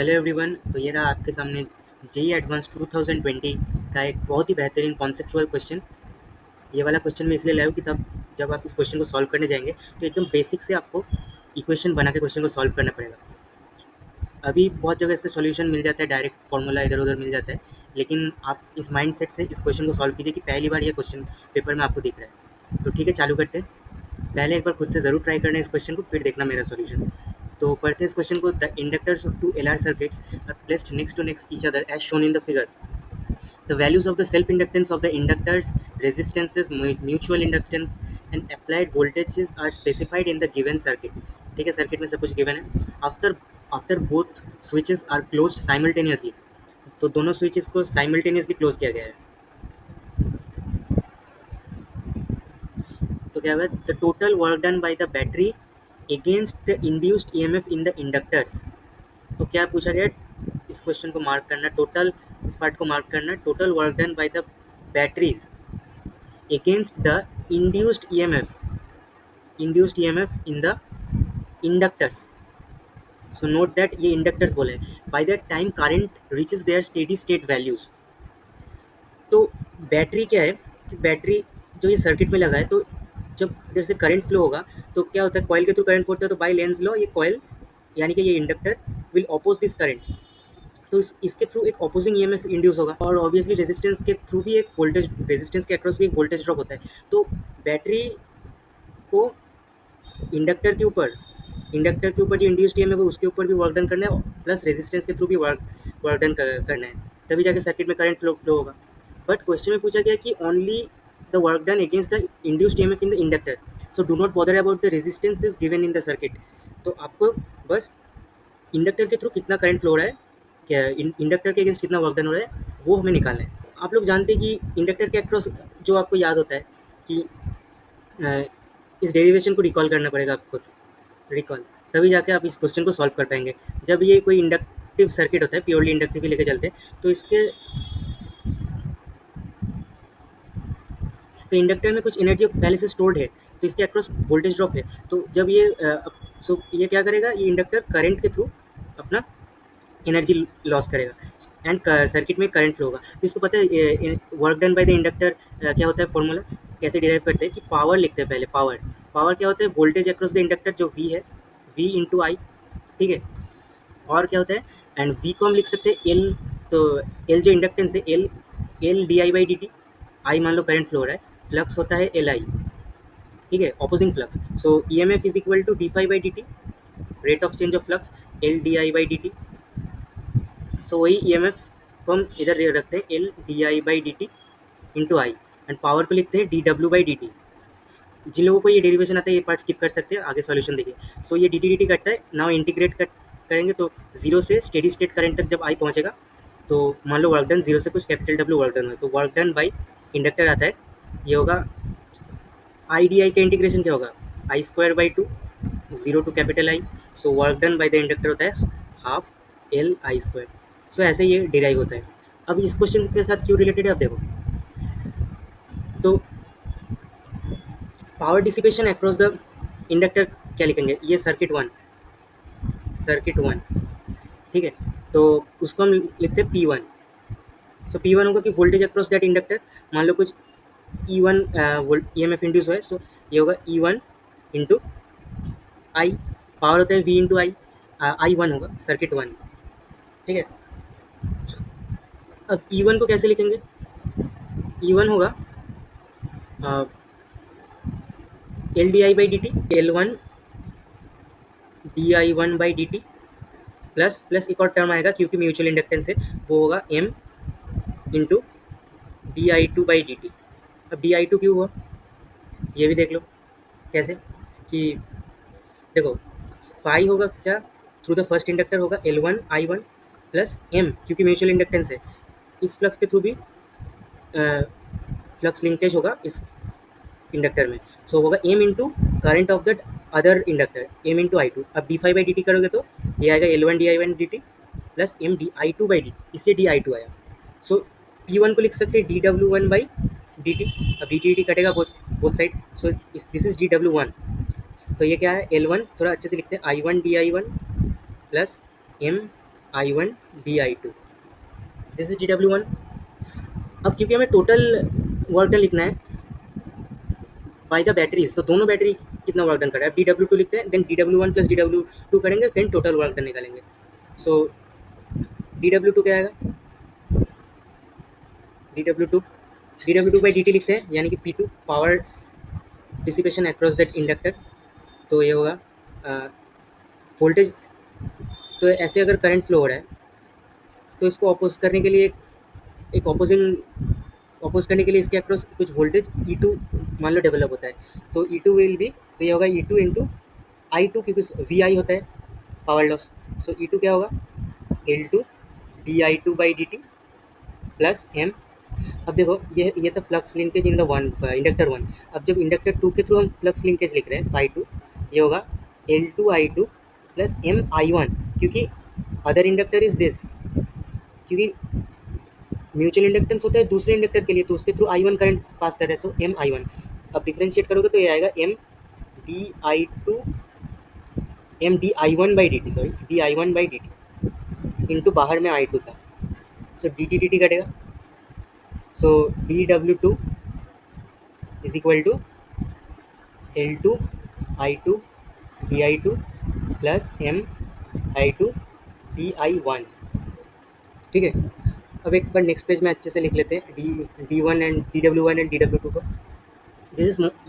Hello everyone. तो ये रहा आपके सामने जेई एडवांस 2020 का एक बहुत ही बेहतरीन कॉन्सेप्चुअल क्वेश्चन। ये वाला क्वेश्चन मैं इसलिए लाया हूँ कि तब जब आप इस क्वेश्चन को सॉल्व करने जाएंगे तो एकदम बेसिक से आपको इक्वेशन बना के क्वेश्चन को सॉल्व करना पड़ेगा। अभी बहुत जगह इसका सॉल्यूशन मिल जाता है, डायरेक्ट फार्मूला इधर उधर मिल जाता है, लेकिन आप इस माइंड सेट से इस क्वेश्चन को सॉल्व कीजिए कि पहली बार ये क्वेश्चन पेपर में आपको दिख रहा है। तो ठीक है, चालू करते हैं। पहले एक बार खुद से ज़रूर ट्राई करना है इस क्वेश्चन को, फिर देखना मेरा सॉल्यूशन। तो पढ़ते हैं इस क्वेश्चन को। The inductors of two LR circuits are placed next to next each other as shown in the figure. The values of the self-inductance of the inductors, resistances, mutual inductance and applied voltages are specified in the given circuit. ठीक है, circuit में सब कुछ given है। After both switches are closed simultaneously, तो दोनों switches को simultaneously close किया गया है। तो क्या होगा, the total work done by the battery against the induced EMF in the inductors. तो क्या पूछा गया, इस क्वेश्चन को मार्क करना, टोटल इस पार्ट को मार्क करना, total work done by the batteries against the induced EMF in the inductors. So note that ये inductors बोले हैं। By the time current reaches their steady state values, तो battery क्या है कि बैटरी जो ये सर्किट में लगा है, तो जब इधर से करंट फ्लो होगा तो क्या होता है, कॉइल के थ्रू करंट फ्लो होता है, तो बाय लेंस लॉ ये कॉइल यानी कि ये inductor will oppose this current, तो इसके थ्रू एक अपोजिंग ईएमएफ इंड्यूस होगा। और ऑब्वियसली रेजिस्टेंस के थ्रू भी एक वोल्टेज, रेजिस्टेंस के अक्रॉस भी एक वोल्टेज ड्रॉप होता है। तो बैटरी को इंडक्टर के ऊपर जो इंड्यूस्ड ईएमएफ है उसके ऊपर भी वर्क डन करना है, प्लस रेजिस्टेंस के थ्रू भी वर्क डन करना है, तभी जाके सर्किट में करंट फ्लो होगा। बट क्वेश्चन में पूछा गया कि only the work done against the induced EMF in the inductor, so do not bother about the resistance is given in the circuit. तो आपको बस इंडक्टर के थ्रू कितना करंट फ्लो हो रहा है, क्या इंडक्टर के अगेंस्ट कितना वर्क डन हो रहा है, वो हमें निकालना है। आप लोग जानते हैं कि इंडक्टर के अक्रॉस जो आपको याद होता है कि इस डेरिवेशन को रिकॉल करना पड़ेगा आपको, रिकॉल, तभी जाके आप इस क्वेश्चन को सॉल्व कर पाएंगे। जब ये कोई इंडक्टिव सर्किट होता है, प्योरली इंडक्टिव ही लेके चलते हैं, तो इंडक्टर में कुछ एनर्जी पहले से स्टोर्ड है, तो इसके अक्रॉस वोल्टेज ड्रॉप है। तो जब ये ये क्या करेगा, ये इंडक्टर करंट के थ्रू अपना एनर्जी लॉस करेगा एंड सर्किट में करंट फ्लो होगा। तो इसको पता है work done by the inductor क्या होता है, फॉर्मूला कैसे डिराइव करते हैं कि पावर लिखते हैं पहले। पावर क्या होता है, वोल्टेज अक्रॉस द इंडक्टर जो वी है, वी इंटू आई, ठीक है। और क्या होता है, एंड वी को हम लिख सकते हैं एल, तो एल जो इंडक्टेंस है, L D I by D T, I मान लो करंट फ्लो हो रहा है, फ्लक्स होता है एल आई, ठीक है, opposing flux. So E M F is equal to D phi by D T, rate of change of flux, L D I by D T. So वही E M F को हम इधर रखते हैं, L D I by D T into I, and power को लिखते हैं D W by D T. जिन लोगों को ये डेरिवेशन आता है ये पार्ट स्किप कर सकते हैं, आगे सॉल्यूशन देखिए। सो ये डी टी करता है, नाउ इंटीग्रेट करेंगे तो जीरो से स्टेडी स्टेट करंट तक जब आई पहुंचेगा, तो मान लो वर्क डन जीरो से कुछ कैपिटल डब्ल्यू वर्क डन है, तो वर्क डन बाई इंडक्टर आता है, ये होगा आई डी आई का इंटीग्रेशन क्या होगा, I square by two, zero to capital I. So work done by the inductor होता है half L I square. So ऐसे ये डिराइव होता है। अब इस क्वेश्चन के साथ क्यों रिलेटेड है, आप देखो। तो power dissipation across the inductor क्या लिखेंगे, ये सर्किट वन, ठीक है, तो उसको हम लिखते हैं P1। सो P1 होगा कि वोल्टेज अक्रॉस दैट इंडक्टर, मान लो कुछ E1 ई एम एफ इंड्यूस हुआ है, सो ये होगा E1 इंटू आई, पावर होता है V इंटू आई, I1 होगा सर्किट वन, ठीक है। अब E1 को कैसे लिखेंगे, E1 होगा L D I by D T, L1 D I one by D T, plus एक और टर्म आएगा क्योंकि म्यूचुअल इंडक्टेंस है, वो होगा M into D I two by D T. अब डी आई टू क्यों हुआ, ये भी देख लो कैसे, कि देखो फाई होगा क्या, थ्रू द फर्स्ट इंडक्टर होगा L1 I1 प्लस M, क्योंकि म्यूचुअल इंडक्टेंस है, इस फ्लक्स के थ्रू भी फ्लक्स लिंकेज होगा इस इंडक्टर में। सो होगा M into current of that other inductor, M into I two. अब D phi by D T करोगे तो ये आएगा L1 D I one D T plus M D I two by D, इसलिए D I two आया। So P1 को लिख सकते हैं D W one by D T. अब डी टी कटेगा both side, so this is D W one. तो ये क्या है, L1 थोड़ा अच्छे से लिखते हैं I1 D I one plus M I1 di2, this is dw1। अब क्योंकि हमें टोटल वर्क डन लिखना है बाय द बैटरीज, तो दोनों बैटरी कितना वर्क डन कर रहा है, dw2 लिखते हैं, देन dw1 प्लस dw2 करेंगे, देन टोटल वर्क डन निकालेंगे। सो dw2 क्या आएगा, dw2 dw2 बाई dt लिखते हैं, यानी कि p2 power dissipation across that inductor. तो ये होगा वोल्टेज। तो ऐसे अगर करंट फ्लो हो रहा है तो इसको अपोज करने के लिए एक अपोज करने के लिए इसके अक्रॉस कुछ वोल्टेज E2 मान लो डेवलप होता है, तो E2 विल बी, तो ये होगा E2 इंटू I2, क्योंकि VI होता है पावर लॉस। सो E2 क्या होगा, L2 di2 by dt plus M। अब देखो ये था flux linkage in the one inductor one. अब जब इंडक्टर टू के थ्रू हम फ्लक्स लिंकेज लिख रहे हैं फाई टू, ये होगा L2I2 प्लस MI1, क्योंकि अदर इंडक्टर इज दिस, क्योंकि म्यूचुअल इंडक्टेंस होता है दूसरे इंडक्टर के लिए, तो उसके थ्रू I1 करंट पास कर रहे हैं, सो MI1। अब डिफरेंशिएट करोगे तो ये आएगा MDI2 MDI1 by dt, sorry DI1 by dt into बाहर में I2 था, सो dt कटेगा। So dw2 is equal to L2 I2 di2 plus MI2 di1। ठीक है, अब एक बार नेक्स्ट पेज में अच्छे से लिख लेते हैं D1 and dw1 and dw2 को।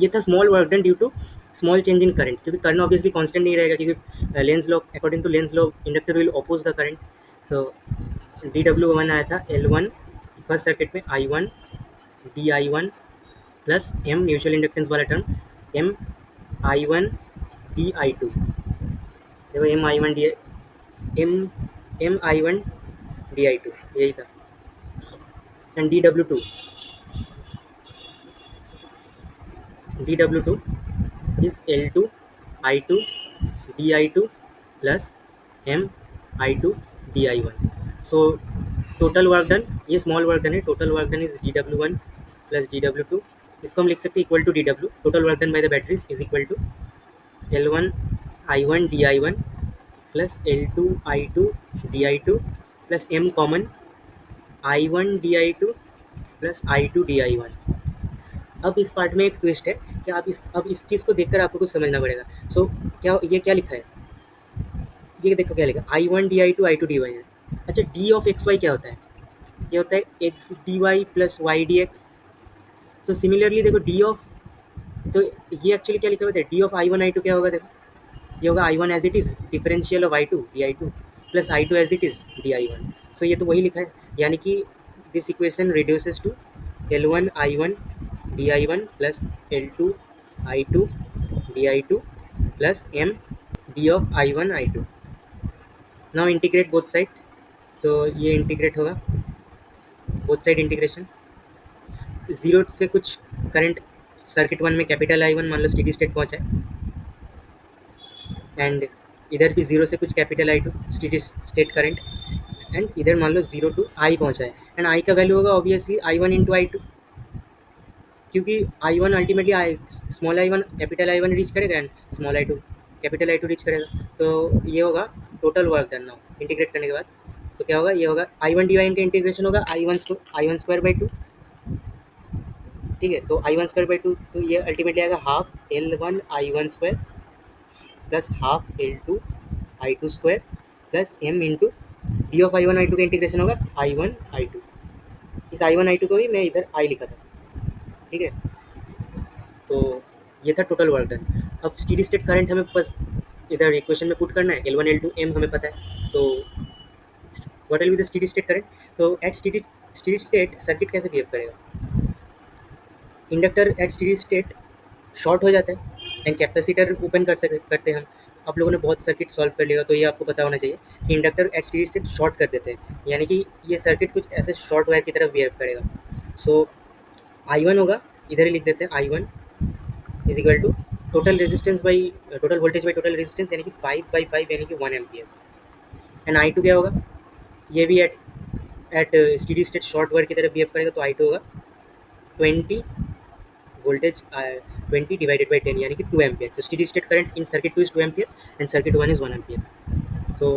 ये था small work done due to small change in current, क्योंकि करंट ऑब्वियसली कांस्टेंट नहीं रहेगा, क्योंकि Lenz law, according to Lenz law inductor will oppose the current. So dw1 आया था L1 फर्स्ट सर्किट में I1 di1 plus M mutual inductance वाला term MI1 di2, देखो MI1 di2 यही था। And dw2 is L2 I2 di2 plus MI2 di1। So total work done, ये small work done है, total work done is dw1 plus dw2। इसको हम लिख सकते हैं equal to dw, total work done by the batteries is equal to L1 I1 di1 plus L2 I2 di2 plus M common I1 di2 plus I2 di1। अब इस part में एक twist है कि अब इस चीज़ को देखकर आपको कुछ समझना पड़ेगा। सो क्या लिखा है, ये देखो क्या लिखा, I1 di2 I2 dy है। अच्छा, d ऑफ एक्स वाई क्या होता है, ये होता है x d y plus y d x. So similarly देखो डी ऑफ, तो ये एक्चुअली क्या लिखा हुआ है, डी ऑफ I1 I2 क्या होगा, देखो ये होगा I1 as it is differential of I2 di2 plus I2 as it is di1। So ये तो वही लिखा है, यानी कि this equation reduces to L1 I1 di1 plus L2 I2 di2 plus M d of I1 I2। Now integrate both side, so ये integrate होगा both side integration, zero से कुछ करंट सर्किट वन में कैपिटल I1 मान लो steady state पहुंचा है, and इधर भी जीरो से कुछ capital I2 steady state current, and इधर मान लो जीरो टू I पहुंचा है, एंड I का वैल्यू होगा ऑब्वियसली I1 इंटू I2, क्योंकि I1 ultimately small I1 capital I1 reach करेगा and small I2 capital I2 reach करेगा। तो ये होगा total work done now integrate करने के बाद, तो क्या होगा, ये होगा I1 dy का इंटीग्रेशन होगा I1 स्क्वायर बाई टू। ठीक है, तो I1 स्क्वायर बाई टू, तो ये अल्टीमेटली आएगा half L1 I1 square plus half L2 I2 square plus M into D of I1 I2 का इंटीग्रेशन होगा I1 I2। इस I1 I2 को भी मैं इधर I लिखा था। ठीक है, तो ये था टोटल वर्क डन। अब स्टेडी स्टेट करंट हमें बस इधर इक्वेशन में पुट करना है, L1 L2 M हमें पता है, तो what will be the steady state current. तो एट स्टेडी स्टेट सर्किट कैसे बिहेव करेगा, inductor at steady state short हो जाता है एंड कैपेसिटर ओपन करते हैं हम। आप लोगों ने बहुत सर्किट सॉल्व कर लिया, तो ये आपको पता होना चाहिए कि inductor at steady state short कर देते हैं, यानी कि ये सर्किट कुछ ऐसे शॉर्ट वायर की तरफ बिहेव करेगा। सो I1 होगा, इधर ही लिख देते हैं I1 is equal to total resistance by total voltage by total resistance, यानी कि 5/5 यानी कि 1 एम्पियर। एंड I2 क्या होगा, ये भी at steady state short wire की तरफ बिहेव करेगा, तो I2 होगा 20 वोल्टेज 20 डिवाइडेड बाई 10 यानी कि 2 एम्पियर। तो steady state current in circuit 2 is 2 ampere and circuit 1 is 1 ampere. So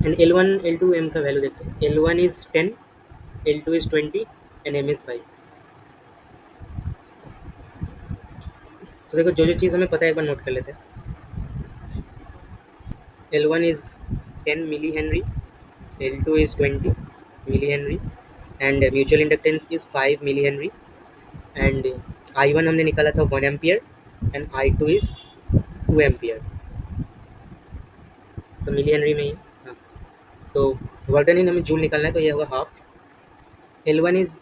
and L1 L2 M का वैल्यू देखते हैं। L1 is 10, L2 is 20 and M is 5। तो देखो जो जो चीज़ हमें पता है एक बार नोट कर लेते हैं। L1 is 10 millihenry, L2 is 20 millihenry, and mutual inductance is 5 millihenry, and I1 हमने निकाला था 1 ampere and I2 is 2 ampere. तो मिली हेनरी में ही, हाँ। तो वर्क डन इन हमें जूल निकालना है, तो ये होगा half. L1 is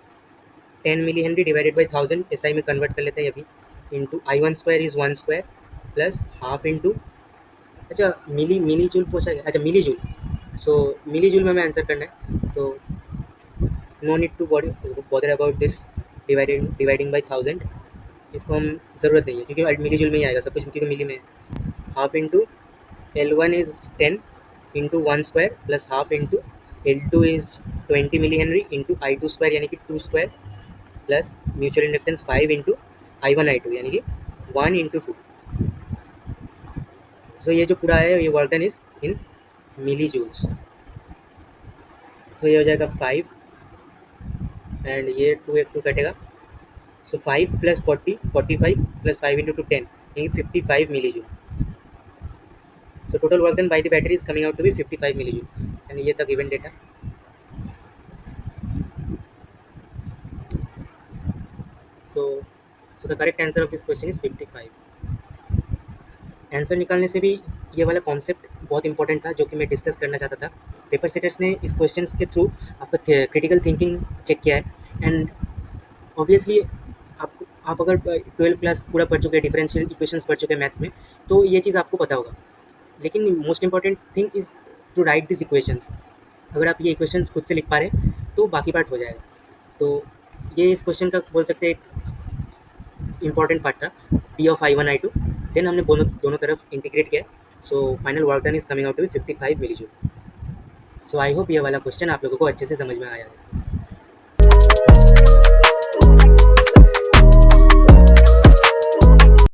10 milli henry divided by 1000 SI में कन्वर्ट कर लेते हैं अभी, into I1 square is 1 square plus half into, अच्छा मिली जूल पूछा गया, अच्छा मिली जूल, सो मिली जूल में हमें आंसर करना है, तो no need to bother about this dividing by 1000, इसको हम ज़रूरत नहीं है क्योंकि मिली जूल में ही आएगा सब कुछ, क्योंकि मिली में half into L1 is 10 into 1 square plus half into L2 is 20 milli henry into I2 square यानी कि 2 square plus mutual inductance 5 into I1 I2 यानी कि 1 इंटू 2। सो ये जो पूरा है ये work done is in milli joules. तो ये हो जाएगा 5 एंड ये 2 एक 2 कटेगा, सो 5 प्लस 40 45 प्लस 5 इंटू 2 10 यानी 55 milli joule. So total work done by the battery is coming out to be 55 millijoule, and ये था given data। So the correct answer of this question is 55। Answer निकालने से भी ये वाला कॉन्सेप्ट बहुत important था जो कि मैं डिस्कस करना चाहता था। पेपर सेटर्स ने इस क्वेश्चन के थ्रू आपका क्रिटिकल थिंकिंग चेक किया है, एंड ऑब्वियसली आप अगर 12th क्लास पूरा पढ़ चुके हैं, डिफरेंशियल इक्वेशंस पढ़ चुके हैं मैथ्स में, तो ये चीज़ आपको पता होगा। लेकिन most important thing is to write this equations. अगर आप ये इक्वेशंस खुद से लिख पा रहे हैं तो बाकी पार्ट हो जाएगा। तो ये इस क्वेश्चन का बोल सकते हैं एक इंपॉर्टेंट पार्ट था, d of I1 I2। Then हमने दोनों तरफ इंटीग्रेट किया, so final work done is coming out to be 55 milli joule. So I hope ये वाला क्वेश्चन आप लोगों को अच्छे से समझ में आया है।